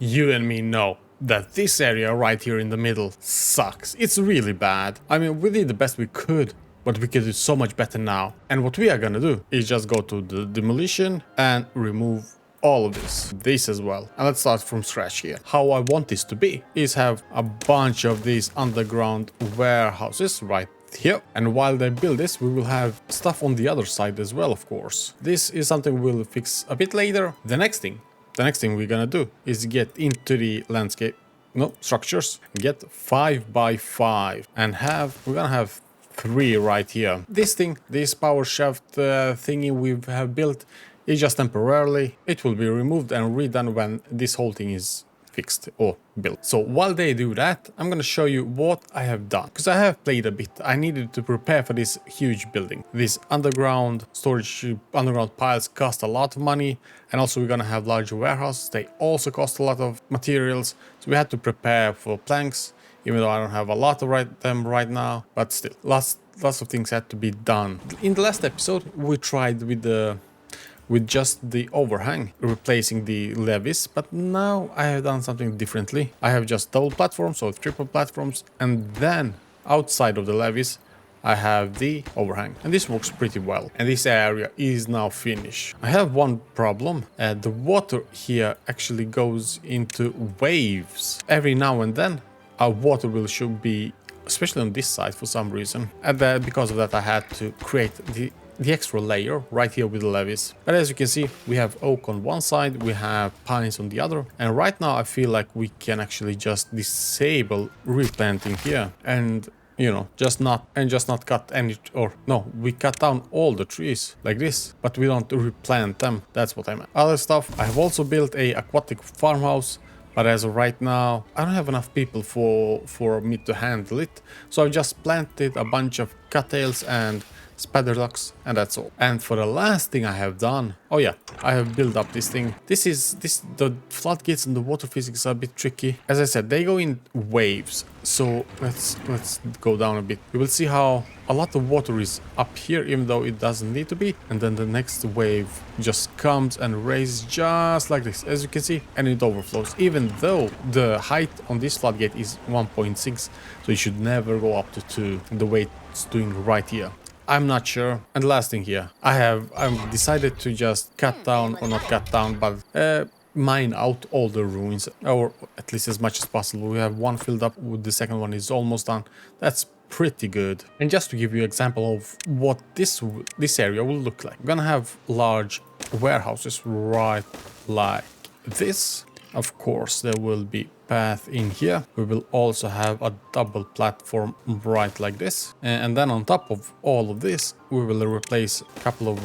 you and me know that this area right here in the middle sucks. It's really bad. I mean, we did the best we could, but we could do so much better now. And what we are gonna do is just go to the demolition and remove all of this as well. And let's start from scratch here. How I want this to be is have a bunch of these underground warehouses right here. And while they build this, we will have stuff on the other side as well, of course. This is something we'll fix a bit later. The next thing we're gonna do is get into the landscape, structures, get 5 by 5 and we're gonna have 3 right here. This power shaft thingy we have built is just temporarily. It will be removed and redone when this whole thing is fixed or built. So while they do that, I'm gonna show you what I have done, because I have played a bit. I needed to prepare for this huge building. These underground storage, underground piles cost a lot of money, and also we're gonna have larger warehouses. They also cost a lot of materials, so we had to prepare for planks, even though I don't have a lot of them right now, but still, lots of things had to be done. In the last episode, we tried with just the overhang, replacing the levees, but now I have done something differently. I have just double platforms or triple platforms, and then outside of the levees I have the overhang, and this works pretty well, and this area is now finished. I have one problem. The water here actually goes into waves. Every now and then our water will should be, especially on this side for some reason, and because of that I had to create the extra layer right here with the levees. But as you can see, we have oak on one side, we have pines on the other, and right now I feel like we can actually just disable replanting here and just not cut any, or no, we cut down all the trees like this, but we don't replant them. That's what I meant. Other stuff, I have also built a aquatic farmhouse, but as of right now I don't have enough people for me to handle it, so I just planted a bunch of cattails and spider ducks, and that's all. And for the last thing I have done, I have built up this thing. The floodgates and the water physics are a bit tricky. As I said, they go in waves, so let's go down a bit. You will see how a lot of water is up here, even though it doesn't need to be, and then the next wave just comes and raises just like this, as you can see, and it overflows, even though the height on this floodgate is 1.6, so you should never go up to 2 the way it's doing right here. I'm not sure. And last thing here, I've decided to just cut down, or not cut down, but mine out all the ruins, or at least as much as possible. We have one filled up, the second one is almost done. That's pretty good. And just to give you an example of what this area will look like, I'm gonna have large warehouses right like this. Of course, there will be path in here. We will also have a double platform right like this. And then on top of all of this, we will replace a couple of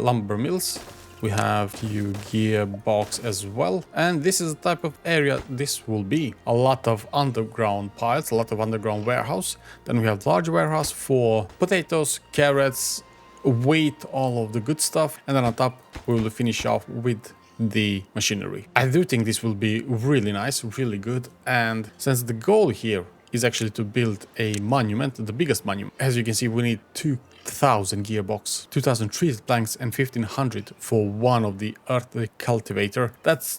lumber mills. We have few gearbox as well. And this is the type of area this will be. A lot of underground piles, a lot of underground warehouse. Then we have large warehouse for potatoes, carrots, wheat, all of the good stuff. And then on top, we will finish off with the machinery. I do think this will be really nice, really good, and since the goal here is actually to build a monument, the biggest monument, as you can see, we need 2,000 gearbox, 2,000 tree planks, and 1,500 for one of the earth cultivator. That's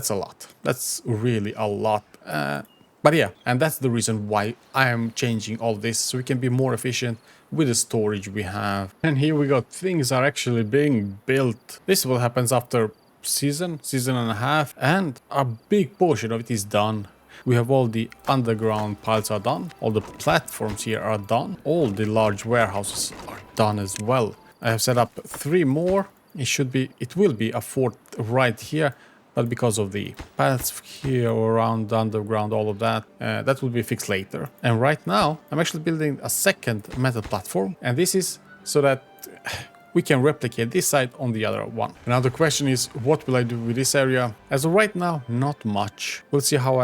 a lot. That's really a lot. But yeah, and that's the reason why I am changing all this, so we can be more efficient with the storage we have. And here we go, things are actually being built. This will happen after season and a half, and a big portion of it is done. We have all the underground piles are done, all the platforms here are done, all the large warehouses are done as well. I have set up 3 more. It will be a 4th right here, but because of the paths here around the underground, all of that, that will be fixed later. And right now I'm actually building a 2nd metal platform, and this is so that we can replicate this side on the other one. Now the question is, what will I do with this area? As of right now, not much. We'll see how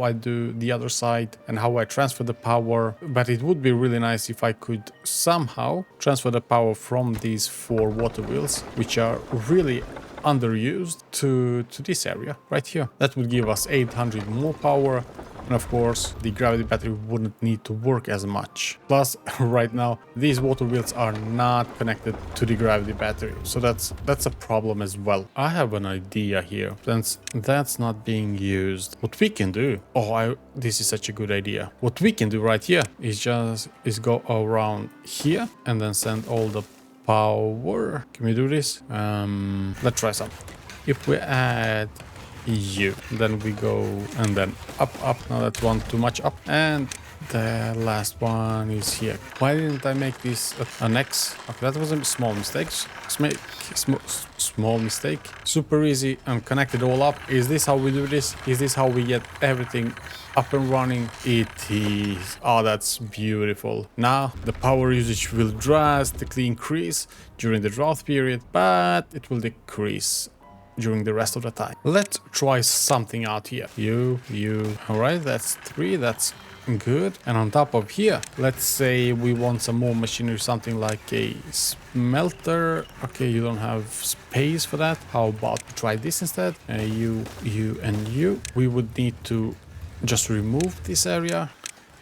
I do the other side and how I transfer the power. But it would be really nice if I could somehow transfer the power from these 4 water wheels, which are really underused, to this area right here. That would give us 800 more power. And of course, the gravity battery wouldn't need to work as much. Plus, right now, these water wheels are not connected to the gravity battery. So that's a problem as well. I have an idea here. Since that's not being used, what we can do... Oh, this is such a good idea. What we can do right here is go around here and then send all the power. Can we do this? Let's try some. If we add you, then we go and then up. Now that's one too much up, and the last one is here. Why didn't I make this an X? Okay, that was a small mistake. Small mistake. Super easy and connect it all up. Is this how we do this? Is this how we get everything up and running? It is. Oh, that's beautiful. Now the power usage will drastically increase during the drought period, but it will decrease during the rest of the time. Let's try something out here. You. All right, that's 3. That's good. And on top of here, let's say we want some more machinery, something like a smelter. Okay, you don't have space for that. How about we try this instead? You, and you. We would need to just remove this area.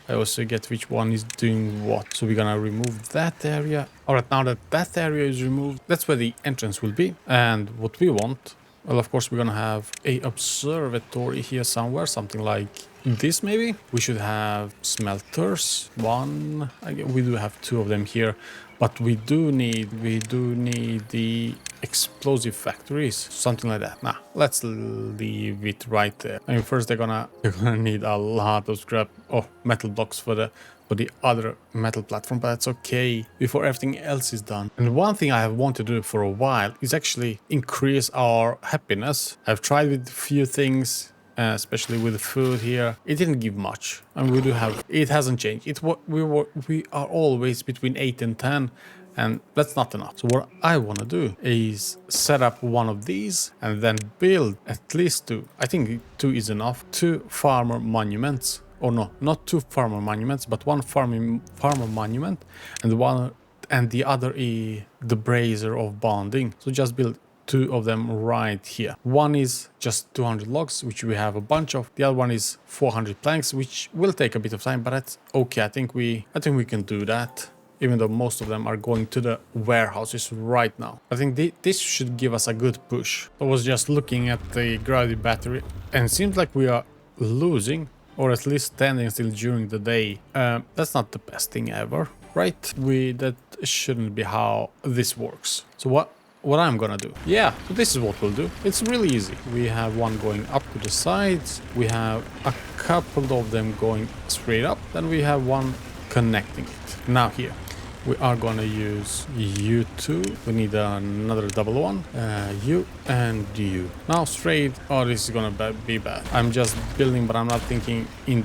I also get which one is doing what. So we're gonna remove that area. All right, now that that area is removed, that's where the entrance will be. And what we want, well, of course, we're gonna have a observatory here somewhere, something like this maybe. We should have smelters. One, we do have 2 of them here, but we do need the explosive factories, something like that. Nah, let's leave it right there. I mean, first they're gonna need a lot of scrap metal blocks for the other metal platform, but that's okay before everything else is done. And one thing I have wanted to do for a while is actually increase our happiness. I've tried with a few things, especially with the food here. It didn't give much, and we do have, it hasn't changed. It's what we are always between 8 and 10, and that's not enough. So what I want to do is set up one of these and then build at least 2. I think 2 is enough. 2 farmer monuments. Or no, not 2 farmer monuments, but 1 farmer monument, and the other is the brazier of bonding. So just build 2 of them right here. One is just 200 logs, which we have a bunch of. The other one is 400 planks, which will take a bit of time, but that's okay. I think we can do that, even though most of them are going to the warehouses right now. I think this should give us a good push. I was just looking at the gravity battery, and it seems like we are losing, or at least standing still during the day. That's not the best thing ever, right? That shouldn't be how this works. So what I'm gonna do? Yeah, so this is what we'll do. It's really easy. We have one going up to the sides. We have a couple of them going straight up. Then we have one connecting it. Now here, we are gonna use you 2. We need another double one. You and you. Now straight. Oh, this is gonna be bad. I'm just building, but I'm not thinking in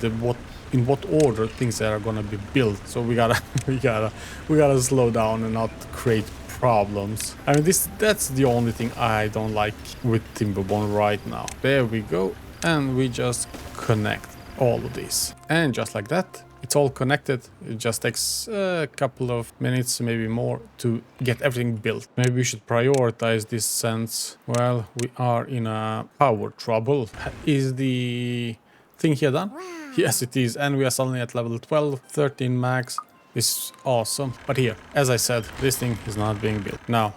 what order things are gonna be built. So we gotta slow down and not create problems. I mean, that's the only thing I don't like with Timberborn right now. There we go, and we just connect all of these, and just like that, it's all connected. It just takes a couple of minutes, maybe more, to get everything built. Maybe we should prioritize this since, well, we are in a power trouble. Is the thing here done? Yes, it is, and we are suddenly at level 12, 13 max. This is awesome. But here, as I said, this thing is not being built. Now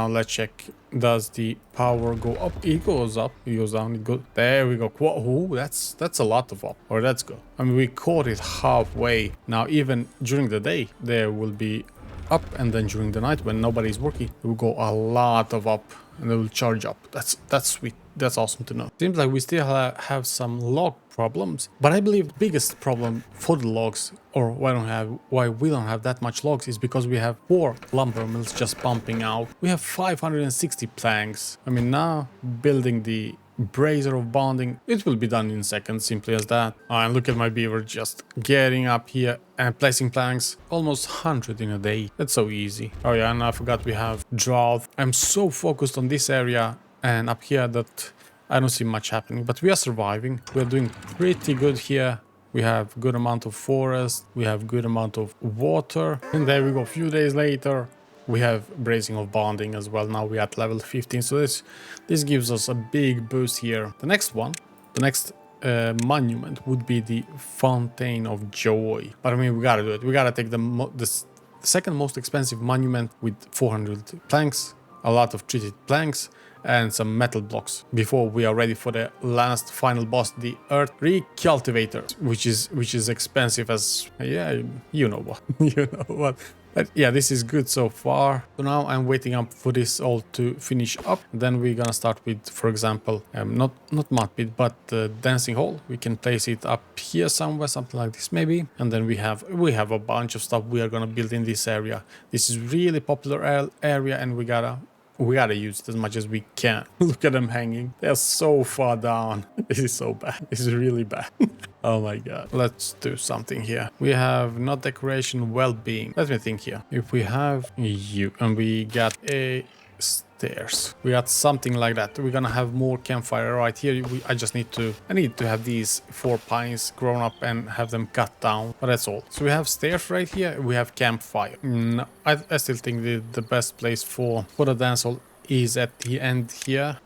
let's check. Does the power go up? It goes up, it goes down, it goes... There we go. Whoa, that's a lot of up. Or let's go. I mean, we caught it halfway. Now, even during the day, there will be up, and then during the night, when nobody's working, it will go a lot of up, and it will charge up. That's sweet. That's awesome to know. Seems like we still have some log problems, but I believe the biggest problem for the logs, or why we don't have that much logs, is because we have 4 lumber mills just pumping out. We have 560 planks. I mean, now building the brazier of bonding, it will be done in seconds, simply as that. And look at my beaver just getting up here and placing planks, almost 100 in a day. That's so easy. Oh yeah, and I forgot we have drought. I'm so focused on this area and up here that I don't see much happening, but we are surviving. We're doing pretty good here. We have good amount of forest, we have good amount of water, and there we go. A few days later, we have brazing of bonding as well. Now we're at level 15, so this gives us a big boost here. The next monument would be the Fountain of Joy. But I mean, we gotta do it. We gotta take the second most expensive monument with 400 planks, a lot of treated planks, and some metal blocks before we are ready for the last final boss, the Earth Recultivator, which is expensive as, yeah, you know what. You know what. But yeah, this is good so far. So now I'm waiting up for this all to finish up. Then we're gonna start with, for example, not mud pit, but dancing hall. We can place it up here somewhere, something like this maybe. And then we have a bunch of stuff we are gonna build in this area. This is really popular area, and we gotta use it as much as we can. Look at them hanging. They're so far down. This is so bad. This is really bad. Oh my god. Let's do something here. We have not decoration, well-being. Let me think here. If we have you and we got a stairs, we got something like that. We're gonna have more campfire right here. I need to have these 4 pines grown up and have them cut down, but that's all. So we have stairs right here. We have campfire. No, I still think the best place for the dance hall is at the end here.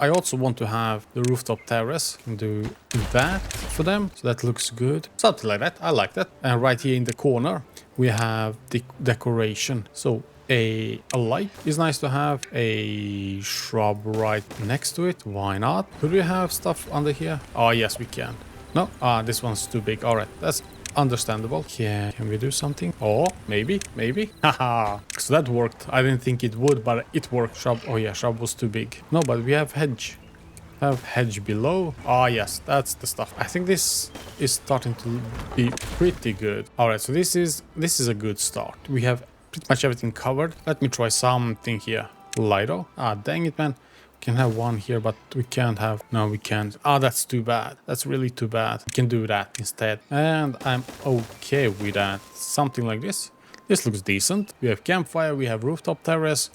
I also want to have the rooftop terrace and do that for them, so that looks good, something like that. I like that. And right here in the corner we have the decoration. So a light is nice to have, a shrub right next to it. Why not? Could we have stuff under here? Oh yes, we can. No, this one's too big. All right, that's understandable. Yeah, can we do something? Oh, maybe. Haha. So that worked. I didn't think it would, but it worked. Shrub. Oh yeah, shrub was too big. No, but we have hedge. Have hedge below. Ah, yes, that's the stuff. I think this is starting to be pretty good. All right, so this is a good start. We have pretty much everything covered. Let me try something here. Lido. Ah, dang it, man. Can have one here, but we can't have. No, we can't. Ah, that's too bad. That's really too bad. We can do that instead, and I'm okay with that. Something like this. This looks decent. We have campfire. We have rooftop terrace.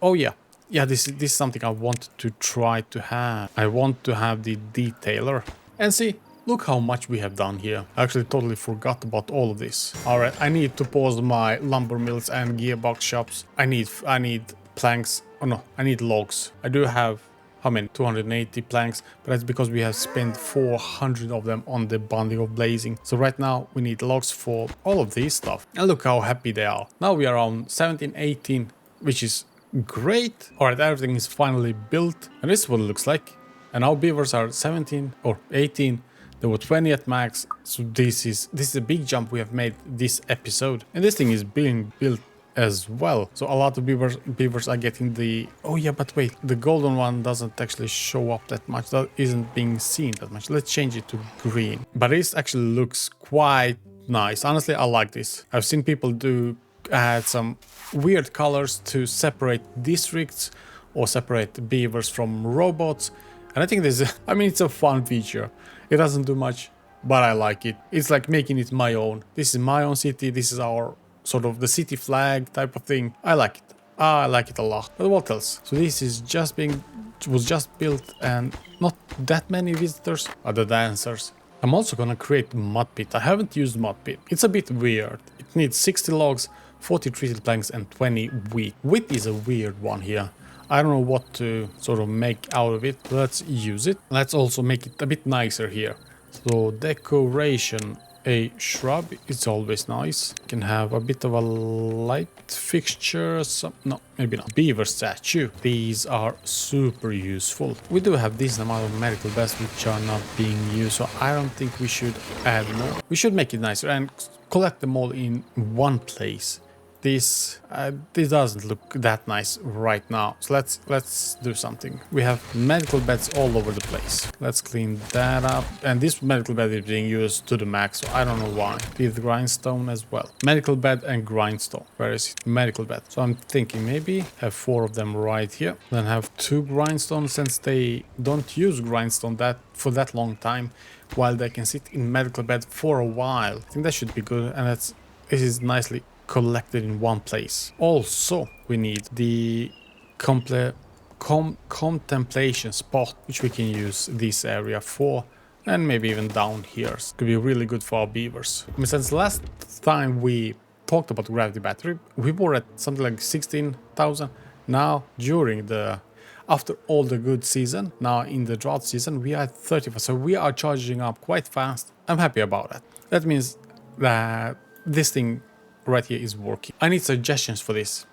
Oh yeah. This is something I want to try to have. I want to have the detailer. And see, look how much we have done here. I actually totally forgot about all of this. All right, I need to pause my lumber mills and gearbox shops. I need planks. Oh no, I need logs. I do have, how many? 280 planks, but that's because we have spent 400 of them on the bonding of blazing. So right now we need logs for all of these stuff. And look how happy they are. Now we are on 17, 18, which is great. All right, everything is finally built, and this is what it looks like. And our beavers are 17 or 18. There were 20 at max. So this is a big jump we have made this episode, and this thing is being built as well. So a lot of beavers are getting the, oh yeah, but wait, the golden one doesn't actually show up that much. That isn't being seen that much. Let's change it to green. But this actually looks quite nice. Honestly, I like this. I've seen people add some weird colors to separate districts or separate beavers from robots, and I think it's a fun feature. It doesn't do much, but I like it. It's like making it my own. This is my own city. This is our sort of the city flag type of thing. I like it. I like it a lot. But what else? So this is was just built, and not that many visitors are the dancers. I'm also gonna create mud pit. I haven't used mud pit. It's a bit weird. It needs 60 logs, 40 treated planks, and 20 wheat. Wheat is a weird one here. I don't know what to sort of make out of it. Let's use it. Let's also make it a bit nicer here. So decoration. A shrub, it's always nice. Can have a bit of a light fixture. No, maybe not. Beaver statue. These are super useful. We do have this amount of medical beds which are not being used, so I don't think we should add more. We should make it nicer and collect them all in one place. This doesn't look that nice right now, so let's do something. We have medical beds all over the place. Let's clean that up, and this medical bed is being used to the max, so I don't know why. With grindstone as well. Medical bed and grindstone. Where is it? Medical bed. So I'm thinking maybe have 4 of them right here, then have 2 grindstones, since they don't use grindstone for that long time, while they can sit in medical bed for a while. I think that should be good, and this is nicely collected in one place. Also, we need the contemplation spot, which we can use this area for, and maybe even down here. It could be really good for our beavers. I mean, since last time we talked about gravity battery, we were at something like 16,000. Now, during the After all the good season, now in the drought season, we are at 34, so we are charging up quite fast. I'm happy about that. That means that this thing right here is working. I need suggestions for this.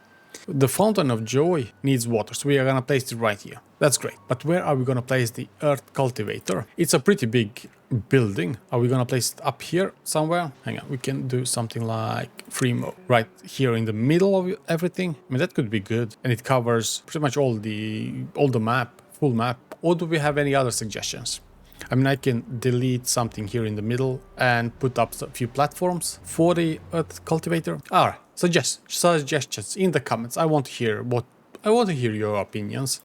The Fountain of Joy needs water, so we are gonna place it right here. That's great. But where are we gonna place the Earth Cultivator? It's a pretty big building. Are we gonna place it up here somewhere? Hang on, we can do something like Fremo right here in the middle of everything. I mean, that could be good, and it covers pretty much all the map, full map. Or do we have any other suggestions? I mean, I can delete something here in the middle and put up a few platforms for the Earth Cultivator. Alright, suggestions in the comments. I want to hear your opinions.